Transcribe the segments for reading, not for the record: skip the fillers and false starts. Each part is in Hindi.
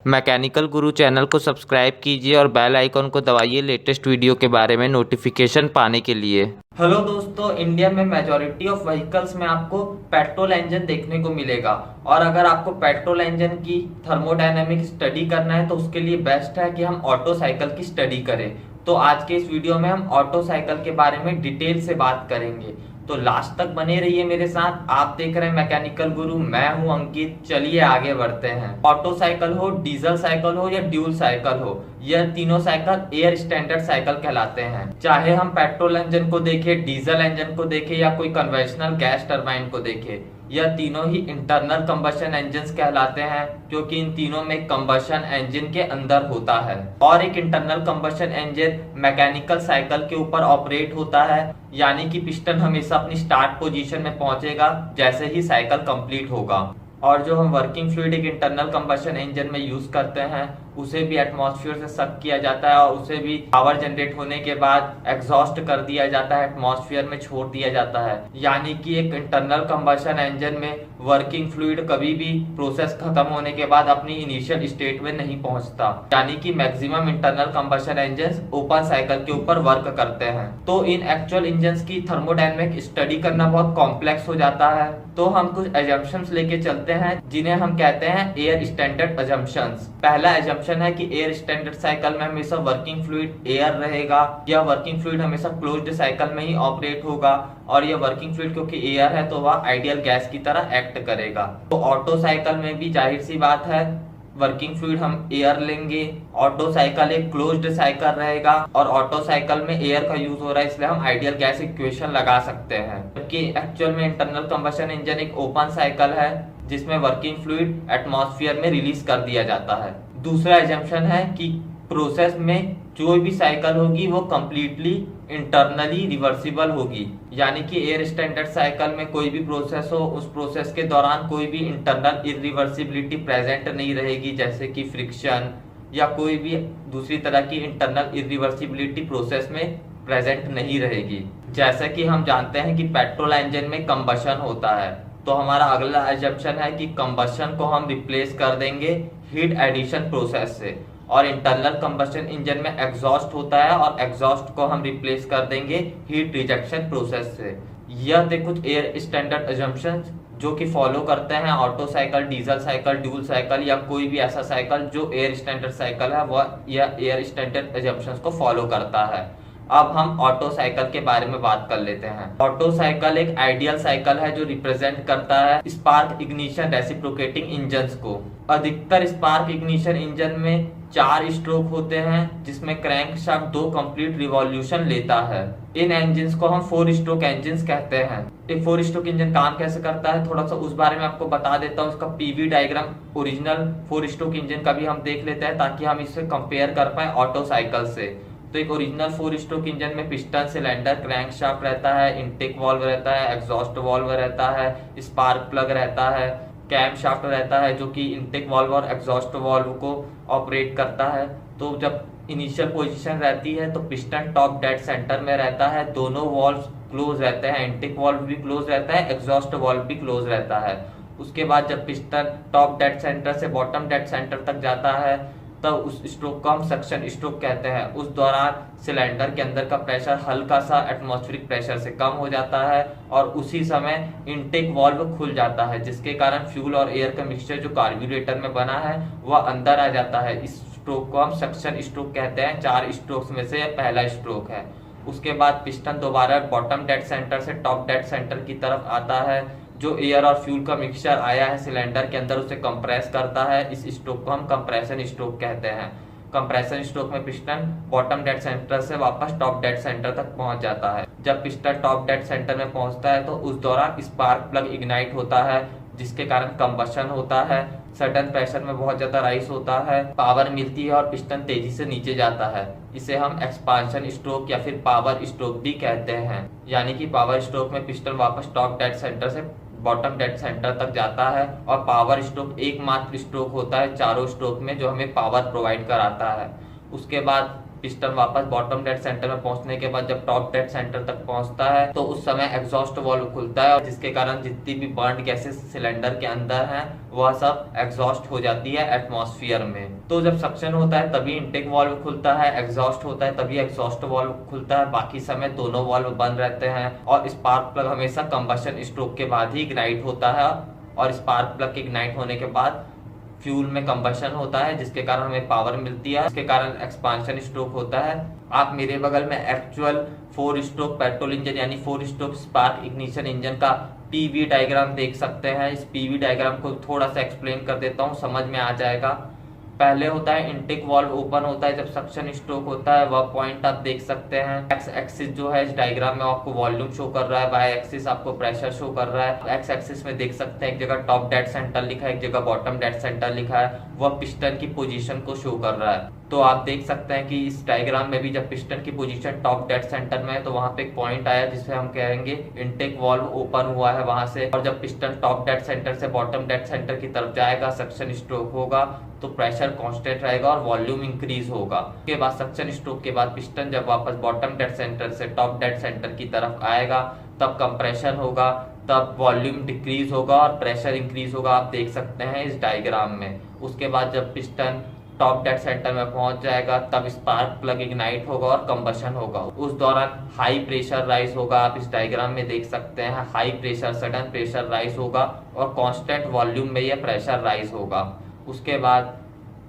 मैकेनिकल गुरु चैनल को सब्सक्राइब कीजिए और बेल आइकन को दबाइए लेटेस्ट वीडियो के बारे में नोटिफिकेशन पाने के लिए। हेलो दोस्तों, इंडिया में मेजॉरिटी ऑफ व्हीकल्स में आपको पेट्रोल इंजन देखने को मिलेगा। और अगर आपको पेट्रोल इंजन की थर्मोडायनेमिक स्टडी करना है तो उसके लिए बेस्ट है कि हम ऑटो साइकिल की स्टडी करें। तो आज के इस वीडियो में हम ऑटो साइकिल के बारे में डिटेल से बात करेंगे, तो लास्ट तक बने रहिए मेरे साथ। आप देख रहे हैं मैकेनिकल गुरु, मैं हूं अंकित। चलिए आगे बढ़ते हैं। ऑटो साइकिल हो, डीजल साइकिल हो या ड्यूल साइकिल हो, यह तीनों साइकिल एयर स्टैंडर्ड साइकिल कहलाते हैं। चाहे हम पेट्रोल इंजन को देखें, डीजल इंजन को देखें या कोई कन्वेंशनल गैस टरबाइन को देखें, यह तीनों ही इंटरनल कंबशन इंजन कहलाते हैं, क्योंकि इन तीनों में कंबशन इंजन के अंदर होता है। और एक internal combustion engine mechanical cycle के ऊपर ऑपरेट होता है, यानी कि पिस्टन हमेशा अपनी स्टार्ट पोजीशन में पहुंचेगा जैसे ही साइकिल कंप्लीट होगा। और जो हम वर्किंग फ्लूइड एक इंटरनल कंबशन इंजन में यूज करते हैं, उसे भी एटमॉस्फेयर से सक किया जाता है और उसे भी पावर जनरेट होने के बाद एग्जॉस्ट कर दिया जाता है, एटमॉस्फेयर में छोड़ दिया जाता है। यानी कि एक इंटरनल कंबशन इंजन में वर्किंग फ्लूइड कभी भी प्रोसेस खत्म होने के बाद अपनी इनिशियल स्टेट में नहीं पहुंचता। यानी कि maximum internal combustion engine open cycle के ऊपर वर्क करते हैं। तो इन एक्चुअल इंजन की थर्मोडायनेमिक स्टडी करना बहुत कॉम्प्लेक्स हो जाता है। तो हम कुछ एजम्पशंस लेके चलते हैं जिन्हें हम कहते हैं एयर स्टैंडर्ड एजम्पशंस। पहला एजम्पशन है कि एयर स्टैंडर्ड साइकिल में हमेशा वर्किंग फ्लूइड एयर रहेगा। यह वर्किंग फ्लूइड हमेशा क्लोज्ड साइकिल में ही ऑपरेट होगा और यह वर्किंग फ्लूइड क्योंकि एयर है तो वह आइडियल गैस की तरह एक्ट करेगा। तो ऑटो साइकिल में भी जाहिर सी बात है, वर्किंग फ्लूइड हम एयर लेंगे। ऑटो साइकिल एक क्लोज्ड साइकिल रहेगा और ऑटो साइकिल में एयर का यूज हो रहा है, इसलिए हम आइडियल गैस इक्वेशन लगा सकते हैं। जबकि एक्चुअल में इंटरनल कंबशन इंजन एक ओपन साइकिल है जिसमें वर्किंग फ्लूइड एटमॉस्फेयर में रिलीज कर दिया जाता है। दूसरा एजम्पशन है कि प्रोसेस में जो भी साइकिल होगी वो कंप्लीटली इंटरनली रिवर्सिबल होगी। यानी कि एयर स्टैंडर्ड साइकिल में कोई भी प्रोसेस हो, उस प्रोसेस के दौरान कोई भी इंटरनल इरिवर्सिबिलिटी प्रेजेंट नहीं रहेगी, जैसे कि फ्रिक्शन या कोई भी दूसरी तरह की इंटरनल इरिवर्सिबिलिटी प्रोसेस में प्रेजेंट नहीं रहेगी। जैसे कि हम जानते हैं कि पेट्रोल इंजन में कंबशन होता है, तो हमारा अगला एजम्पशन है कि कंबशन को हम रिप्लेस कर देंगे हीट एडिशन प्रोसेस से। और इंटरनल कंबशन इंजन में एग्जॉस्ट होता है और एग्जॉस्ट को हम रिप्लेस कर देंगे हीट रिजेक्शन प्रोसेस से। यह थे कुछ एयर स्टैंडर्ड एजम्पशंस जो कि फॉलो करते हैं Otto cycle, diesel cycle, dual cycle या कोई भी ऐसा साइकिल जो एयर स्टैंडर्ड साइकिल है, वह यह एयर स्टैंडर्ड एजम्पशंस को फॉलो करता है। अब हम ऑटो साइकिल के बारे में बात कर लेते हैं। ऑटो साइकिल एक आइडियल साइकिल है जो रिप्रेजेंट करता है स्पार्क इग्निशन रेसिप्रोकेटिंग इंजन्स को। अधिकतर स्पार्क इग्निशन इंजन में 4 स्ट्रोक होते हैं, जिसमें क्रैंकशाफ्ट 2 कंप्लीट रिवॉल्यूशन लेता है। इन इंजन्स को हम 4 स्ट्रोक इंजन्स कहते हैं। एक 4 स्ट्रोक इंजन काम कैसे करता है, थोड़ा सा उस बारे में आपको बता देता हूँ। इसका PV diagram original 4 stroke engine का भी हम देख लेते हैं ताकि हम इससे कंपेयर कर पाए ऑटो साइकिल से। तो एक ओरिजिनल 4 स्ट्रोक इंजन में पिस्टन, सिलेंडर, क्रैंकशाफ्ट रहता है, इनटेक वाल्व रहता है, एग्जॉस्ट वाल्व रहता है, स्पार्क प्लग रहता है, कैम शाफ्ट रहता है जो कि इनटेक वाल्व और एग्जॉस्ट वाल्व को ऑपरेट करता है। तो जब इनिशियल पोजीशन रहती है तो पिस्टन टॉप डेड सेंटर में रहता है, दोनों वाल्व क्लोज रहते हैं, इनटेक वाल्व भी क्लोज रहता है, एग्जॉस्ट वाल्व भी क्लोज रहता है। उसके बाद जब पिस्टन टॉप डेड सेंटर से बॉटम डेड सेंटर तक जाता है तब उस स्ट्रोक को हम सक्शन स्ट्रोक कहते हैं। उस दौरान सिलेंडर के अंदर का प्रेशर हल्का सा एटमॉस्फेरिक प्रेशर से कम हो जाता है और उसी समय इनटेक वाल्व खुल जाता है, जिसके कारण फ्यूल और एयर का मिक्सचर जो कार्ब्यूरेटर में बना है वह अंदर आ जाता है। इस स्ट्रोक को हम सक्शन स्ट्रोक कहते हैं। 4 स्ट्रोक्स में से पहला स्ट्रोक है। उसके बाद पिस्टन दोबारा बॉटम डेड सेंटर से टॉप डेड सेंटर की तरफ आता है। जो एयर और फ्यूल का मिक्सचर आया है सिलेंडर के अंदर उसे कंप्रेस करता है। इस स्ट्रोक को हम कंप्रेशन स्ट्रोक कहते हैं। कंप्रेशन स्ट्रोक में पिस्टन बॉटम डेड सेंटर से वापस टॉप डेड सेंटर तक पहुंच जाता है। जब पिस्टन टॉप डेड सेंटर में पहुंचता है तो उस दौरान स्पार्क प्लग इग्नाइट होता है, जिसके कारण कंबशन होता है। सडन प्रेशर में बहुत ज्यादा राइस होता है, पावर मिलती है और पिस्टन तेजी से नीचे जाता है। इसे हम एक्सपांशन स्ट्रोक या फिर पावर स्ट्रोक भी कहते हैं। यानी कि पावर स्ट्रोक में पिस्टन वापस टॉप डेड सेंटर से बॉटम डेड सेंटर तक जाता है और पावर स्ट्रोक एकमात्र स्ट्रोक होता है चारों स्ट्रोक में जो हमें पावर प्रोवाइड कराता है। उसके बाद पिस्टन वापस बॉटम डेड सेंटर में पहुंचने के बाद जब टॉप डेड सेंटर तक पहुंचता है तो उस समय एग्जॉस्ट वाल्व खुलता है, और जिसके कारण जितनी भी बर्न्ड गैसेस सिलेंडर के अंदर हैं वह सब एग्जॉस्ट हो जाती है एटमॉस्फेयर में। तो जब सक्शन होता है तभी इनटेक वाल्व खुलता है, एग्जॉस्ट होता है तभी एग्जॉस्ट वाल्व खुलता है, बाकी समय दोनों वाल्व बंद रहते हैं। और स्पार्क प्लग हमेशा कंबशन स्ट्रोक के बाद ही इग्नाइट होता है, और स्पार्क प्लग के इग्नाइट होने के बाद फ्यूल में कंबशन होता है जिसके कारण हमें पावर मिलती है, जिसके कारण एक्सपांशन स्ट्रोक होता है। आप मेरे बगल में एक्चुअल 4 स्ट्रोक पेट्रोल इंजन यानी 4 स्ट्रोक स्पार्क इग्निशन इंजन का पीवी डायग्राम देख सकते हैं। इस पीवी डायग्राम को थोड़ा सा एक्सप्लेन कर देता हूँ, समझ में आ जाएगा। पहले होता है इनटेक वाल्व ओपन होता है जब सक्शन स्ट्रोक होता है, वह पॉइंट आप देख सकते हैं। एक्स एक्सिस जो है इस डायग्राम में आपको वॉल्यूम शो कर रहा है, वाई एक्सिस आपको प्रेशर शो कर रहा है। एक्स एक्सिस में देख सकते हैं एक जगह टॉप डेड सेंटर लिखा है, एक जगह बॉटम डेड सेंटर लिखा है, वह पिस्टन की पोजीशन को शो कर रहा है। तो आप देख सकते हैं कि इस डायग्राम में भी जब पिस्टन की पोजीशन टॉप डेड सेंटर में है तो वहां पे एक पॉइंट आया जिसे हम कहेंगे इनटेक वाल्व ओपन हुआ है वहां से, और जब पिस्टन टॉप डेड सेंटर से बॉटम डेड सेंटर की तरफ जाएगा, सक्शन स्ट्रोक होगा तो प्रेशर कांस्टेंट रहेगा और वॉल्यूम इंक्रीज होगा। उसके बाद सक्शन स्ट्रोक के बाद पिस्टन जब वापस बॉटम डेड सेंटर से टॉप डेड सेंटर की तरफ आएगा तब कंप्रेशन होगा, तब वॉल्यूम डिक्रीज होगा और प्रेशर इंक्रीज होगा, आप देख सकते हैं इस डायग्राम में। उसके बाद जब पिस्टन टॉप डेड सेंटर में पहुंच जाएगा तब स्पार्क प्लग इग्नाइट होगा और कंबशन होगा। उस दौरान हाई प्रेशर राइज होगा, आप इस डायग्राम में देख सकते हैं high pressure sudden pressure rise होगा और कांस्टेंट वॉल्यूम में यह प्रेशर राइज होगा। उसके बाद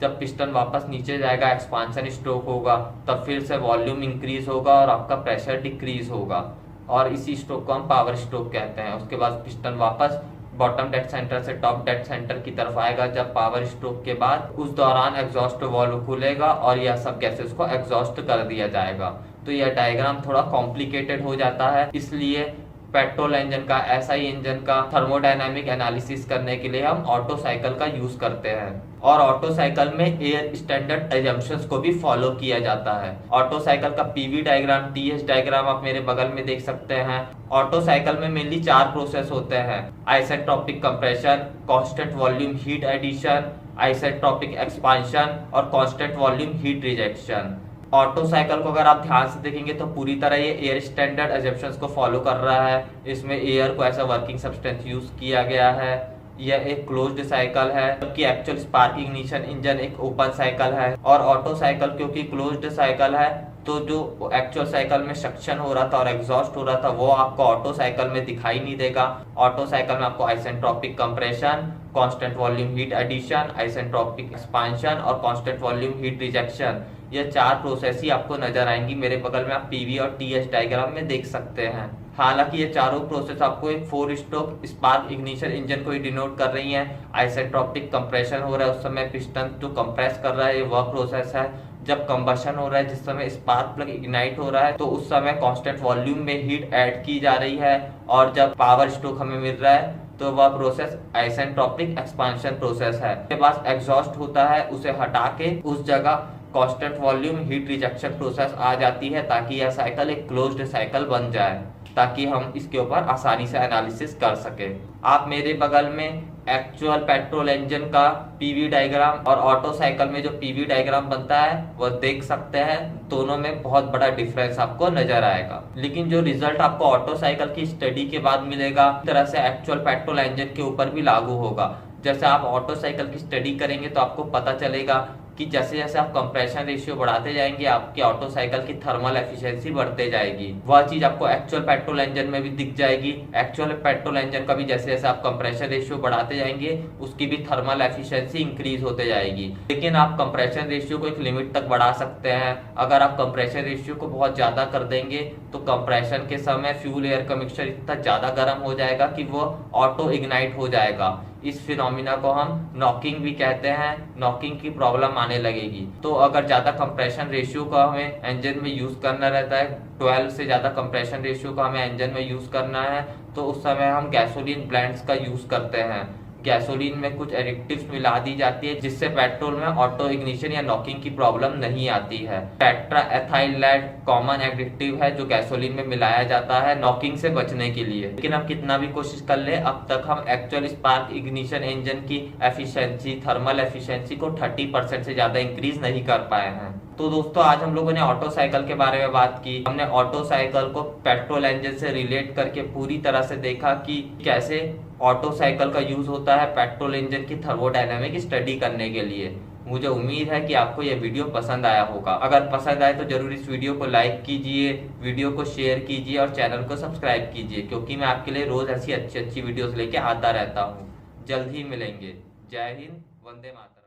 जब पिस्टन वापस नीचे जाएगा एक्सपांशन स्ट्रोक होगा, तब फिर से वॉल्यूम इंक्रीज होगा और आपका प्रेशर डिक्रीज होगा, और इसी स्ट्रोक को हम पावर स्ट्रोक कहते हैं। उसके बाद पिस्टन वापस बॉटम डेड सेंटर से टॉप डेड सेंटर की तरफ आएगा जब पावर स्ट्रोक के बाद, उस दौरान एग्जॉस्ट वाल्व खुलेगा और यह सब गैसेस को एग्जॉस्ट कर दिया जाएगा। तो यह डायग्राम थोड़ा कॉम्प्लिकेटेड हो जाता है, इसलिए पेट्रोल इंजन का एसआई इंजन का थर्मोडायनामिक एनालिसिस करने के लिए हम ऑटो साइकिल का यूज करते हैं, और ऑटो साइकिल में एयर स्टैंडर्ड एजम्पशंस को भी फॉलो किया जाता है। ऑटो साइकिल का पीवी डायग्राम टीएस डायग्राम आप मेरे बगल में देख सकते हैं। ऑटो साइकिल में मेनली 4 प्रोसेस होते हैं, isentropic compression, constant volume heat addition, isentropic expansion और constant volume heat rejection. Otto cycle को अगर आप ध्यान से देखेंगे तो पूरी तरह ये एयर स्टैंडर्ड एजम्पशंस को फॉलो कर रहा है। इसमें एयर को ऐसा वर्किंग सब्सटेंस यूज किया गया है। यह एक क्लोज्ड साइकिल है, जबकि एक्चुअल स्पार्क इग्निशन इंजन एक ओपन साइकिल है। और ऑटो साइकिल क्योंकि क्लोज्ड साइकिल है तो जो एक्चुअल साइकिल में सक्शन हो रहा था और एग्जॉस्ट हो रहा था वो आपको ऑटो साइकिल में दिखाई नहीं देगा। ऑटो साइकिल में आपको isentropic compression, constant volume heat addition, isentropic expansion और कांस्टेंट वॉल्यूम हीट रिजेक्शन, ये 4 प्रोसेस ही आपको नजर आएंगी। मेरे बगल में आप पीवी और टीएस डायग्राम में देख सकते हैं। हालांकि ये चारों प्रोसेस आपको एक 4 स्ट्रोक स्पार्क इग्निशन इंजन को ही डिनोट कर रही हैं। आइसेंट्रोपिक कंप्रेशन हो रहा है उस समय पिस्टन जो कंप्रेस कर रहा है, ये वह प्रोसेस है। जब कंबशन हो रहा है जिस समय स्पार्क प्लग इग्नाइट हो रहा है तो उस समय कांस्टेंट वॉल्यूम में हीट ऐड की जा रही है, और जब पावर स्ट्रोक हमें मिल रहा है तो वह प्रोसेस आइसेंट्रोपिक एक्सपांशन प्रोसेस है। उसके बाद एग्जॉस्ट होता है, उसे हटा के उस जगह constant volume heat rejection process आ जाती है ताकि यह साइकिल एक क्लोज्ड साइकिल बन जाए, ताकि हम इसके ऊपर आसानी से एनालिसिस कर सके। आप मेरे बगल में एक्चुअल पेट्रोल इंजन का पीवी डायग्राम और ऑटो साइकिल में जो पीवी डायग्राम बनता है वह देख सकते हैं। दोनों में बहुत बड़ा डिफरेंस आपको नजर आएगा, लेकिन जो रिजल्ट आपको ऑटो साइकिल की स्टडी के बाद मिलेगा इस तरह से एक्चुअल पेट्रोल इंजन के ऊपर भी लागू होगा। जैसे आप ऑटो साइकिल की स्टडी करेंगे तो आपको पता चलेगा कि जैसे जैसे आप कंप्रेशन रेशियो बढ़ाते जाएंगे आपके ऑटो साइकिल की थर्मल एफिशिएंसी बढ़ते जाएगी। वह चीज आपको एक्चुअल पेट्रोल इंजन में भी दिख जाएगी। एक्चुअल पेट्रोल इंजन का भी जैसे जैसे आप कंप्रेशन रेशियो बढ़ाते जाएंगे उसकी भी थर्मल एफिशिएंसी इंक्रीज होते जाएगी। लेकिन आप कंप्रेशन रेशियो को एक लिमिट तक बढ़ा सकते हैं। अगर आप कंप्रेशन रेशियो को बहुत ज्यादा कर देंगे तो कंप्रेशन के समय फ्यूल एयर का मिक्सचर इतना ज्यादा गर्म हो जाएगा कि वो ऑटो इग्नाइट हो जाएगा। इस फिनोमिना को हम नॉकिंग भी कहते हैं। नॉकिंग की प्रॉब्लम आने लगेगी। तो अगर ज्यादा कंप्रेशन रेशियो का हमें इंजन में यूज करना रहता है, 12 से ज्यादा कंप्रेशन रेशियो का हमें इंजन में यूज करना है, तो उस समय हम गैसोलीन ब्लेंड्स का यूज करते हैं। गैसोलीन में कुछ एडिक्टिव्स मिला दी जाती है जिससे पेट्रोल में ऑटो इग्निशन या नॉकिंग की प्रॉब्लम नहीं आती है। टेट्रा एथाइल लेड कॉमन एडिक्टिव है जो गैसोलीन में मिलाया जाता है नॉकिंग से बचने के लिए। लेकिन हम कितना भी कोशिश कर ले अब तक हम एक्चुअल स्पार्क इग्निशन इंजन की एफिशिएंसी, थर्मल एफिशिएंसी को 30% से ज्यादा इंक्रीज नहीं कर पाए हैं। तो दोस्तों आज हम लोगों ने ऑटो साइकिल के बारे में बात की। हमने ऑटो साइकिल को पेट्रोल इंजन से रिलेट करके पूरी तरह से देखा कि कैसे ऑटो साइकिल का यूज होता है पेट्रोल इंजन की थर्मोडायनामिक स्टडी करने के लिए। मुझे उम्मीद है कि आपको यह वीडियो पसंद आया होगा। अगर पसंद आए तो जरूर इस वीडियो को लाइक कीजिए, वीडियो को शेयर कीजिए और चैनल को सब्सक्राइब कीजिए, क्योंकि मैं आपके लिए रोज ऐसी अच्छी अच्छी वीडियोस लेके आता रहता हूँ। जल्द ही मिलेंगे। जय हिंद, वंदे मातरम।